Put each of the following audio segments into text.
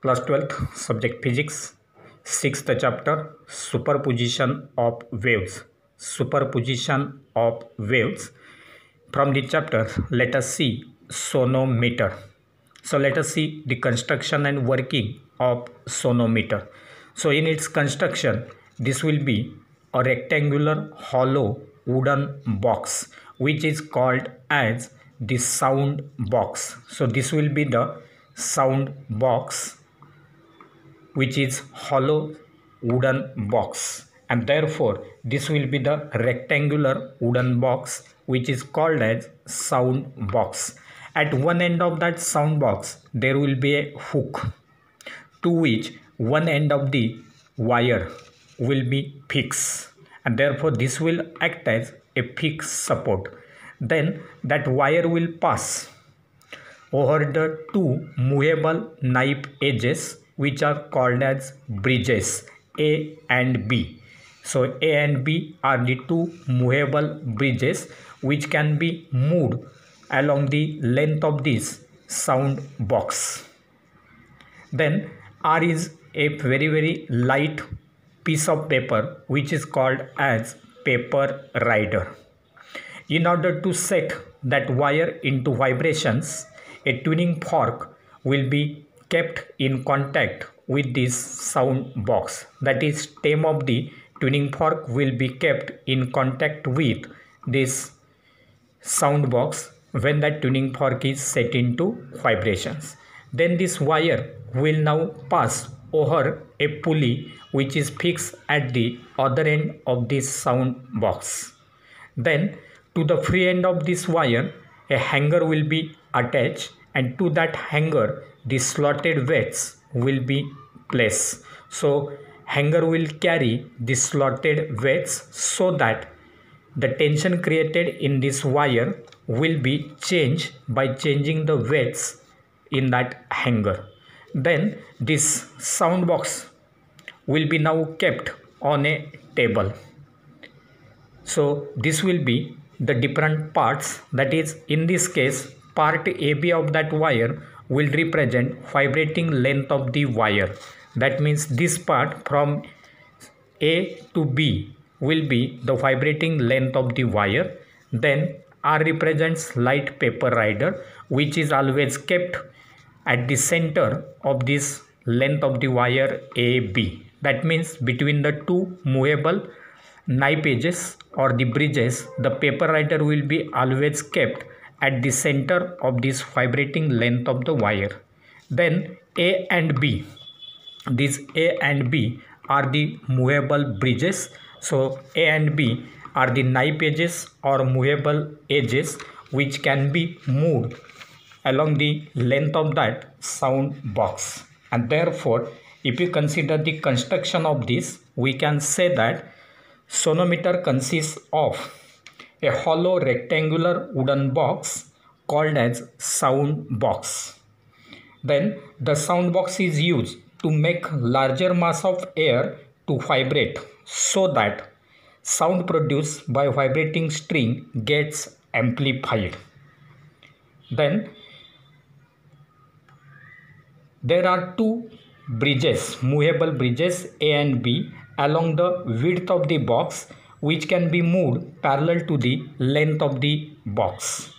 Class 12th, subject physics, 6th chapter, superposition of waves. Superposition of waves. From the chapter, let us see sonometer. So let us see the construction and working of sonometer. So in its construction, this will be a rectangular hollow wooden box which is called as the sound box. So this will be the sound box, which is hollow wooden box, and therefore this will be the rectangular wooden box which is called as sound box. At one end of that sound box there will be a hook to which one end of the wire will be fixed, and therefore this will act as a fixed support. Then that wire will pass over the two movable knife edges which are called as bridges A and B. So A and B are the two movable bridges which can be moved along the length of this sound box. Then R is a very light piece of paper which is called as paper rider. In order to set that wire into vibrations, a tuning fork will be kept in contact with this sound box. That is, stem of the tuning fork will be kept in contact with this sound box when that tuning fork is set into vibrations. Then this wire will now pass over a pulley which is fixed at the other end of this sound box. Then to the free end of this wire, a hanger will be attached, and to that hanger the slotted weights will be placed. So hanger will carry the slotted weights so that the tension created in this wire will be changed by changing the weights in that hanger. Then this sound box will be now kept on a table. So this will be the different parts, that is, in this case part AB of that wire will represent vibrating length of the wire. That means this part from A to B will be the vibrating length of the wire. Then R represents light paper rider, which is always kept at the center of this length of the wire AB. That means between the two movable knife edges or the bridges, the paper rider will be always kept at the center of this vibrating length of the wire. Then A and B, these A and B are the movable bridges. So A and B are the knife edges or movable edges which can be moved along the length of that sound box. And therefore, if you consider the construction of this, we can say that sonometer consists of a hollow rectangular wooden box called as sound box. Then the sound box is used to make larger mass of air to vibrate so that sound produced by vibrating string gets amplified. Then there are two bridges, movable bridges A and B, along the width of the box which can be moved parallel to the length of the box.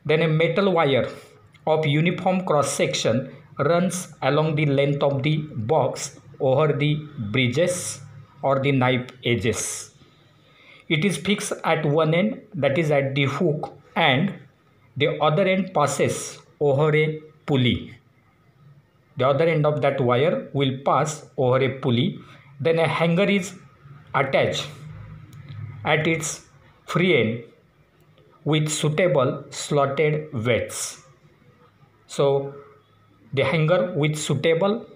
Then a metal wire of uniform cross section runs along the length of the box over the bridges or the knife edges. It is fixed at one end, that is at the hook, and the other end passes over a pulley. The other end of that wire will pass over a pulley. Then a hanger is attached at its free end with suitable slotted weights. So the hanger with suitable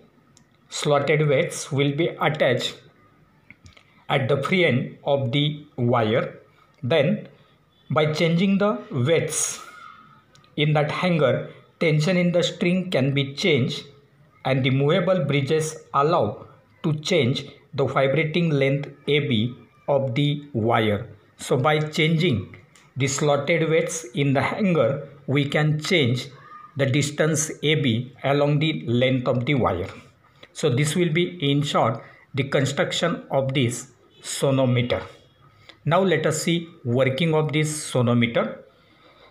slotted weights will be attached at the free end of the wire. Then by changing the weights in that hanger, tension in the string can be changed, and the movable bridges allow to change the vibrating length AB of the wire. So by changing the slotted weights in the hanger, we can change the distance AB along the length of the wire. So this will be, in short, the construction of this sonometer. Now let us see working of this sonometer.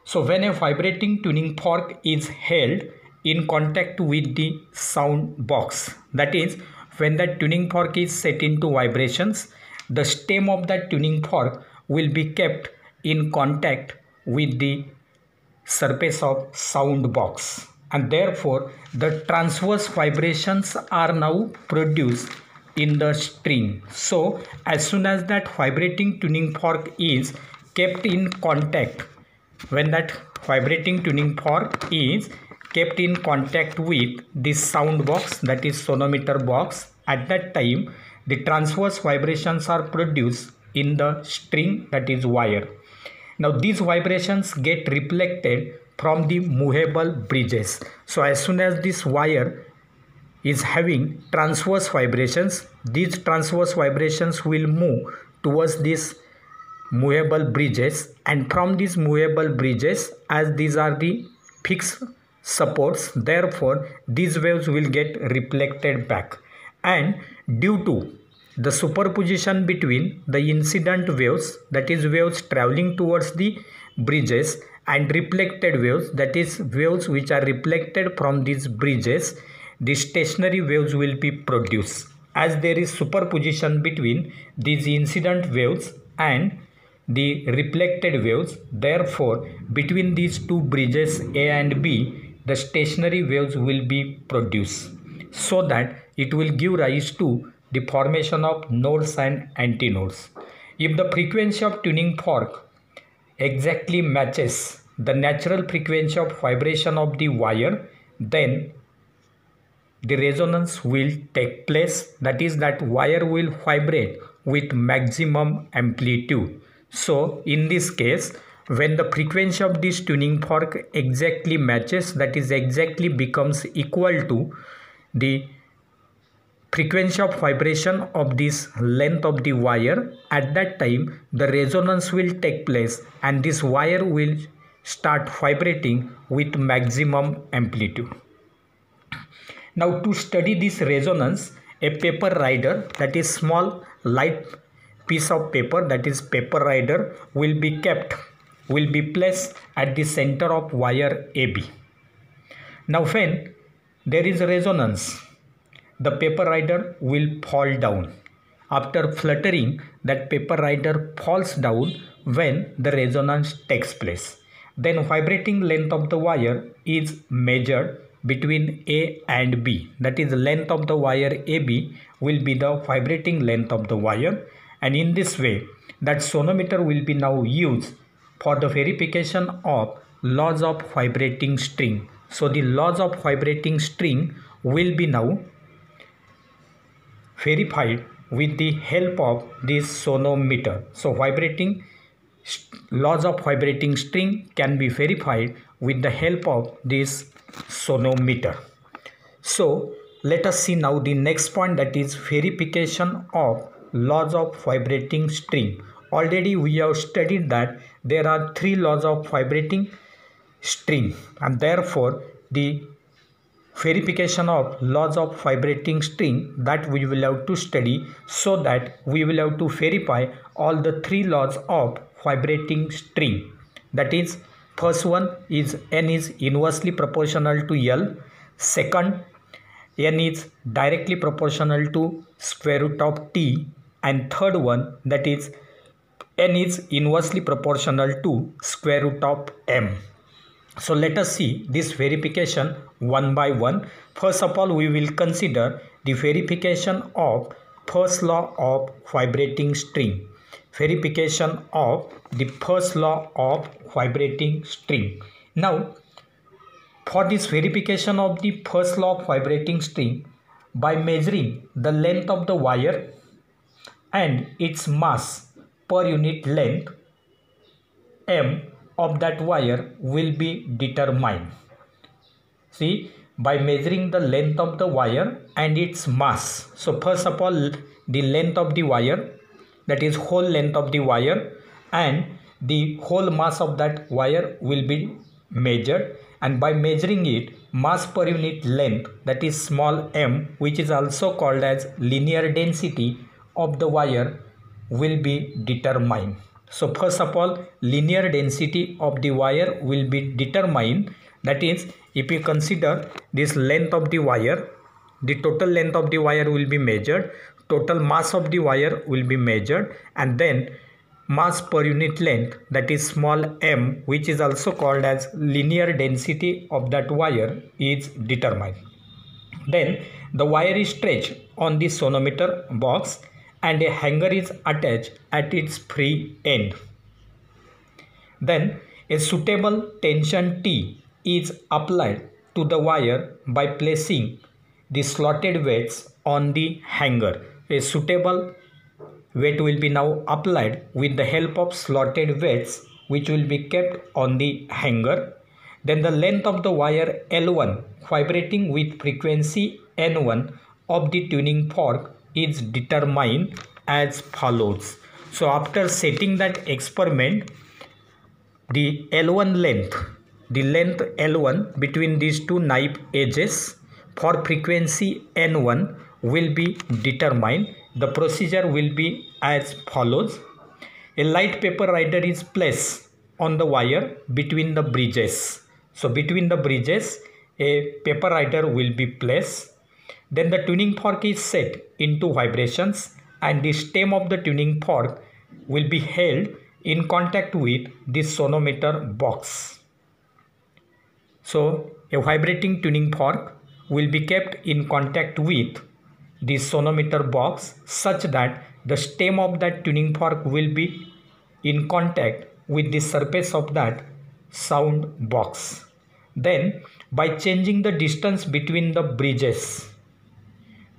So when a vibrating tuning fork is held in contact with the sound box, that is, when that tuning fork is set into vibrations, the stem of that tuning fork will be kept in contact with the surface of sound box, and therefore the transverse vibrations are now produced in the string. So as soon as that vibrating tuning fork is kept in contact, when that vibrating tuning fork is kept in contact with this sound box, that is sonometer box, at that time the transverse vibrations are produced in the string, that is wire. Now these vibrations get reflected from the movable bridges. So as soon as this wire is having transverse vibrations, these transverse vibrations will move towards these movable bridges, and from these movable bridges, as these are the fixed supports, therefore these waves will get reflected back, and due to the superposition between the incident waves, that is waves traveling towards the bridges, and reflected waves, that is waves which are reflected from these bridges, the stationary waves will be produced. As there is superposition between these incident waves and the reflected waves, therefore between these two bridges A and B, the stationary waves will be produced, so that it will give rise to the formation of nodes and antinodes. If the frequency of tuning fork exactly matches the natural frequency of vibration of the wire, then the resonance will take place, that is, that wire will vibrate with maximum amplitude. So in this case, when the frequency of this tuning fork exactly matches, that is exactly becomes equal to the frequency of vibration of this length of the wire, at that time the resonance will take place and this wire will start vibrating with maximum amplitude. Now to study this resonance, a paper rider, that is small light piece of paper, that is paper rider, will be placed at the center of wire AB. Now when there is a resonance, the paper rider will fall down. After fluttering, that paper rider falls down when the resonance takes place. Then vibrating length of the wire is measured between A and B, that is length of the wire AB will be the vibrating length of the wire, and in this way that sonometer will be now used for the verification of laws of vibrating string. So the laws of vibrating string will be now verified with the help of this sonometer. So laws of vibrating string can be verified with the help of this sonometer. So let us see now the next point, that is verification of laws of vibrating string. Already we have studied that there are three laws of vibrating string, and therefore the verification of laws of vibrating string that we will have to study, so that we will have to verify all the three laws of vibrating string. That is, first one is N is inversely proportional to L, second N is directly proportional to square root of T, and third one, that is N is inversely proportional to square root of M. So let us see this verification one by one. First of all, we will consider the verification of first law of vibrating string. Verification of the first law of vibrating string. Now, for this verification of the first law of vibrating string, by measuring the length of the wire and its mass per unit length, M of that wire will be determined. See, by measuring the length of the wire and its mass. So first of all, the length of the wire, that is whole length of the wire, and the whole mass of that wire will be measured, and by measuring it, mass per unit length, that is small m, which is also called as linear density of the wire, will be determined. So first of all, linear density of the wire will be determined. That is, if you consider this length of the wire, the total length of the wire will be measured, total mass of the wire will be measured, and then mass per unit length, that is small m, which is also called as linear density of that wire, is determined. Then the wire is stretched on the sonometer box and a hanger is attached at its free end. Then a suitable tension T is applied to the wire by placing the slotted weights on the hanger. A suitable weight will be now applied with the help of slotted weights, which will be kept on the hanger. Then the length of the wire L1 vibrating with frequency N1 of the tuning fork is determined as follows. So after setting that experiment, the L1 length, the length L1 between these two knife edges for frequency N1 will be determined. The procedure will be as follows. A light paper rider is placed on the wire between the bridges. So between the bridges, a paper rider will be placed. Then the tuning fork is set into vibrations and the stem of the tuning fork will be held in contact with the sonometer box. So a vibrating tuning fork will be kept in contact with the sonometer box such that the stem of that tuning fork will be in contact with the surface of that sound box. Then by changing the distance between the bridges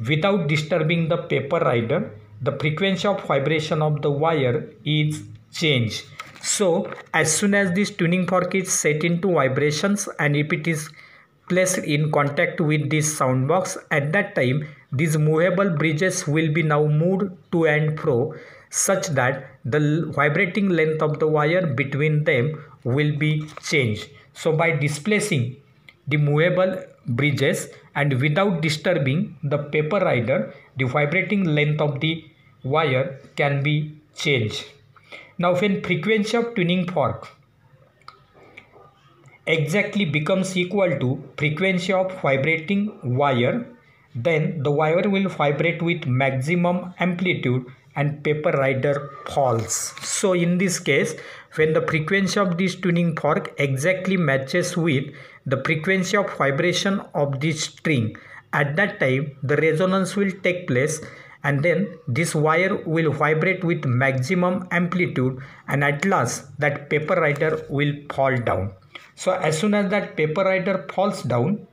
without disturbing the paper rider, the frequency of vibration of the wire is changed. So as soon as this tuning fork is set into vibrations and if it is placed in contact with this sound box, at that time these movable bridges will be now moved to and fro such that the vibrating length of the wire between them will be changed. So by displacing the movable bridges and without disturbing the paper rider, the vibrating length of the wire can be changed. Now when frequency of tuning fork exactly becomes equal to frequency of vibrating wire, then the wire will vibrate with maximum amplitude and paper rider falls. So in this case, when the frequency of this tuning fork exactly matches with the frequency of vibration of this string, at that time the resonance will take place and then this wire will vibrate with maximum amplitude and at last that paper rider will fall down. So as soon as that paper rider falls down,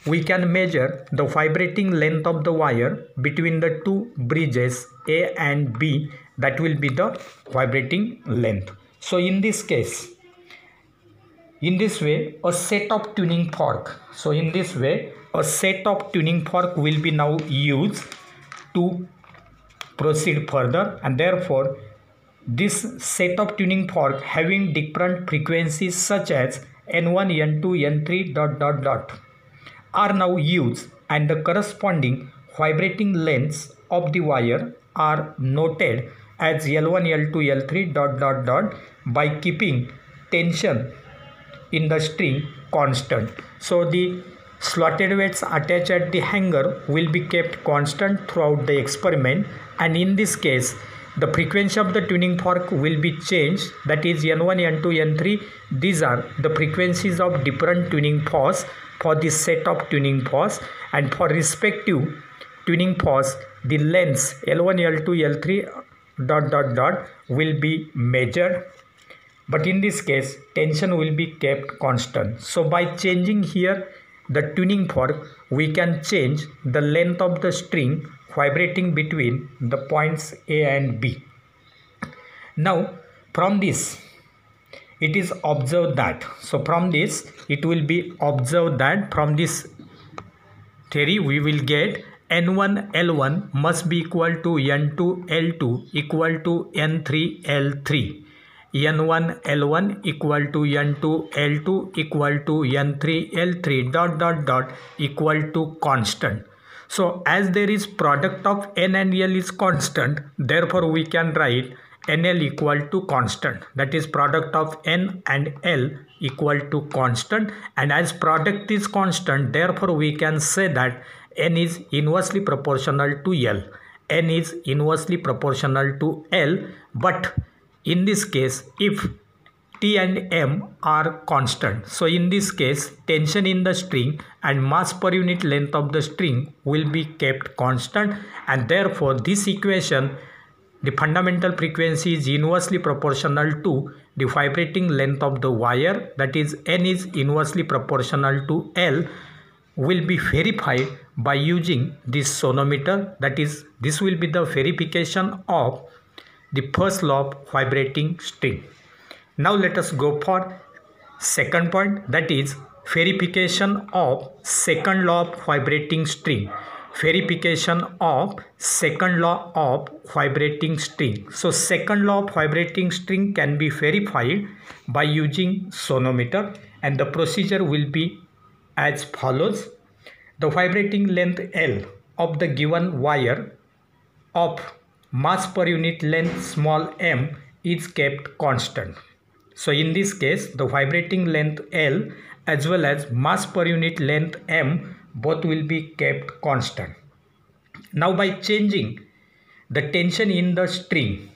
we can measure the vibrating length of the wire between the two bridges A and B. That will be the vibrating length. So in this case, in this way, a set of tuning fork. So in this way, a set of tuning fork will be now used to proceed further, and therefore this set of tuning fork having different frequencies such as N1, N2, N3 ... are now used, and the corresponding vibrating lengths of the wire are noted as L1, L2, L3 ... by keeping tension in the string constant. So the slotted weights attached at the hanger will be kept constant throughout the experiment, and in this case the frequency of the tuning fork will be changed, that is N1, N2, N3. These are the frequencies of different tuning forks for this set of tuning forks, and for respective tuning forks the lengths L1, L2, L3 ... will be measured, but in this case tension will be kept constant. So by changing here the tuning fork, we can change the length of the string vibrating between the points A and B. Now from this it is observed that, so from this it will be observed that from this theory we will get N1 L1 must be equal to N2 L2 equal to N3 L3. N1 L1 equal to N2 L2 equal to N3 L3 dot dot dot equal to constant. So as there is product of N and L is constant, therefore we can write NL equal to constant. That is product of N and L equal to constant, and as product is constant, therefore we can say that N is inversely proportional to L. N is inversely proportional to L, but in this case if T and M are constant, so in this case tension in the string and mass per unit length of the string will be kept constant, and therefore this equation, the fundamental frequency is inversely proportional to the vibrating length of the wire, that is N is inversely proportional to L, will be verified by using this sonometer. That is, this will be the verification of the first law of vibrating string. Now let us go for second point, that is verification of second law of vibrating string. Verification of second law of vibrating string. So second law of vibrating string can be verified by using sonometer, and the procedure will be as follows. The vibrating length L of the given wire of mass per unit length small m is kept constant. So in this case the vibrating length L as well as mass per unit length m both will be kept constant. Now by changing the tension in the string,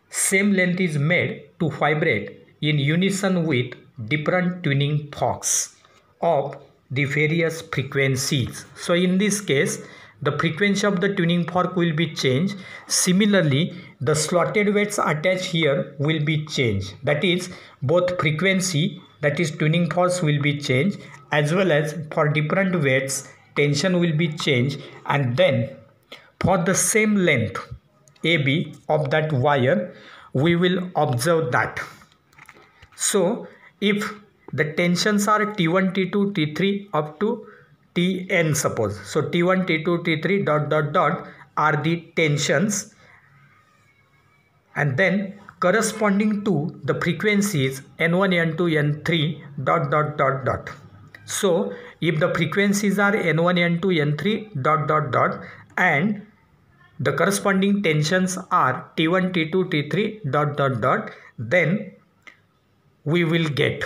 same length is made to vibrate in unison with different tuning forks of the various frequencies. So in this case the frequency of the tuning fork will be changed. Similarly, the slotted weights attached here will be changed. That is, both frequency, that is tuning forks, will be changed, as well as for different weights tension will be changed, and then for the same length AB of that wire we will observe that. So if the tensions are T1, T2, T3 up to Tn suppose. So T1, T2, T3 dot dot dot are the tensions, and then corresponding to the frequencies N1, N2, N3 dot dot dot dot. So if the frequencies are N1, N2, N3 dot dot dot and the corresponding tensions are T1, T2, T3 dot dot dot, then we will get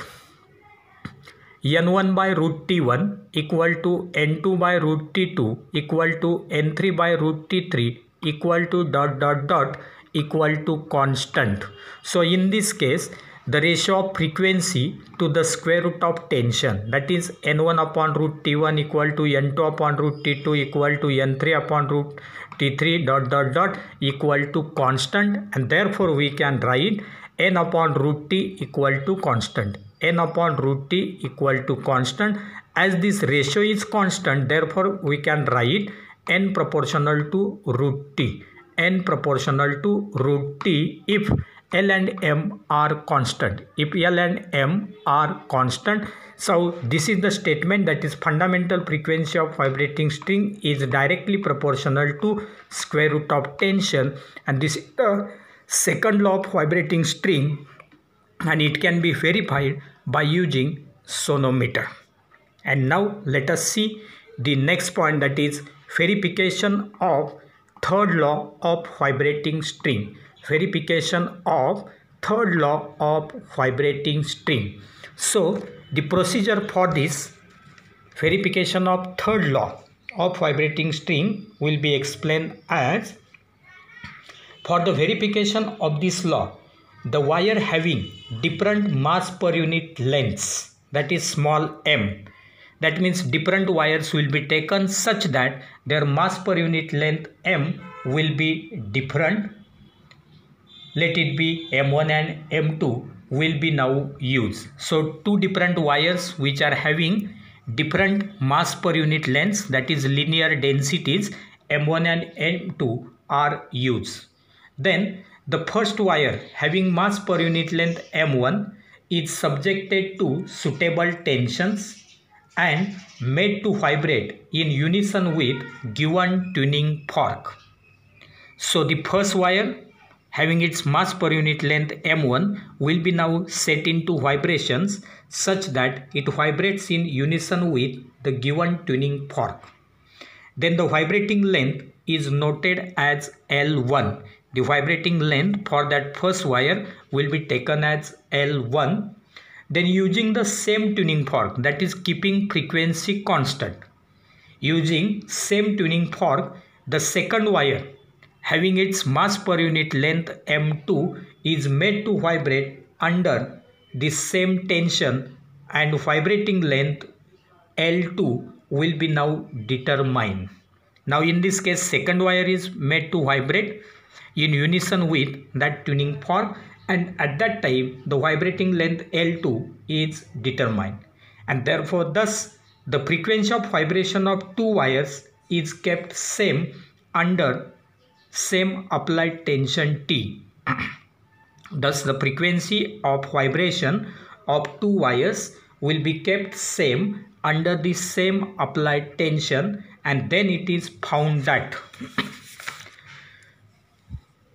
N1 by root T1 equal to N2 by root T2 equal to N3 by root T3 equal to dot dot dot equal to constant. So in this case the ratio of frequency to the square root of tension, that is N1 upon root T1 equal to N2 upon root T2 equal to N3 upon root T3 dot dot dot equal to constant, and therefore we can write N upon root T equal to constant. N upon root T equal to constant. As this ratio is constant, therefore we can write N proportional to root T. N proportional to root T if L and M are constant. If L and M are constant, so this is the statement, that is fundamental frequency of vibrating string is directly proportional to square root of tension, and this is the second law of vibrating string, and it can be verified by using sonometer. And now let us see the next point, that is verification of third law of vibrating string. Verification of third law of vibrating string. So the procedure for this verification of third law of vibrating string will be explained as: for the verification of this law, the wire having different mass per unit lengths, that is small m, that means different wires will be taken such that their mass per unit length m will be different. Let it be M1 and M2 will be now used. So two different wires which are having different mass per unit lengths, that is linear densities, M1 and M2 are used. Then the first wire having mass per unit length M1 is subjected to suitable tensions and made to vibrate in unison with given tuning fork. So the first wire having its mass per unit length m1 will be now set into vibrations such that it vibrates in unison with the given tuning fork. Then the vibrating length is noted as L1. The vibrating length for that first wire will be taken as L1. Then using the same tuning fork, that is keeping frequency constant. Using same tuning fork, the second wire having its mass per unit length M2 is made to vibrate under the same tension, and vibrating length L2 will be now determined. Now in this case, second wire is made to vibrate in unison with that tuning fork, and at that time the vibrating length L2 is determined, and therefore thus the frequency of vibration of two wires is kept same under same applied tension T. Thus the frequency of vibration of two wires will be kept same under the same applied tension, and then it is found that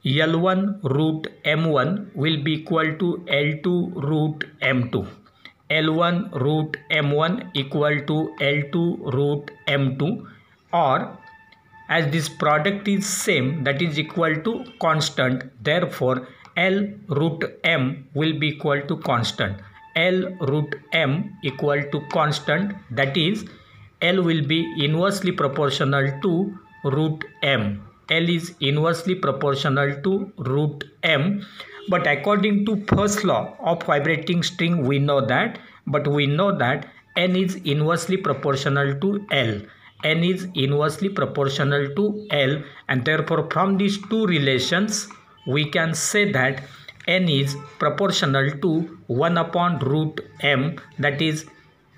L1 root M1 will be equal to L2 root M2. L1 root M1 equal to L2 root M2, or as this product is same, that is equal to constant, therefore L root M will be equal to constant. L root M equal to constant, that is L will be inversely proportional to root M. L is inversely proportional to root M. But according to first law of vibrating string, we know that N is inversely proportional to L. N is inversely proportional to L, and therefore from these two relations we can say that N is proportional to 1 upon root M, that is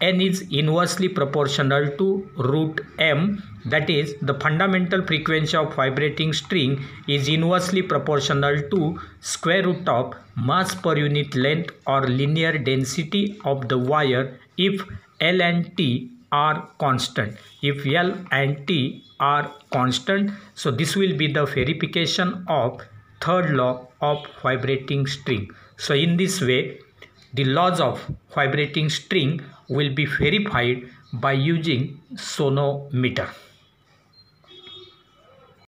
N is inversely proportional to root M, that is the fundamental frequency of vibrating string is inversely proportional to square root of mass per unit length or linear density of the wire if L and T are constant. If L and T are constant, so this will be the verification of third law of vibrating string. So in this way, the laws of vibrating string will be verified by using sonometer.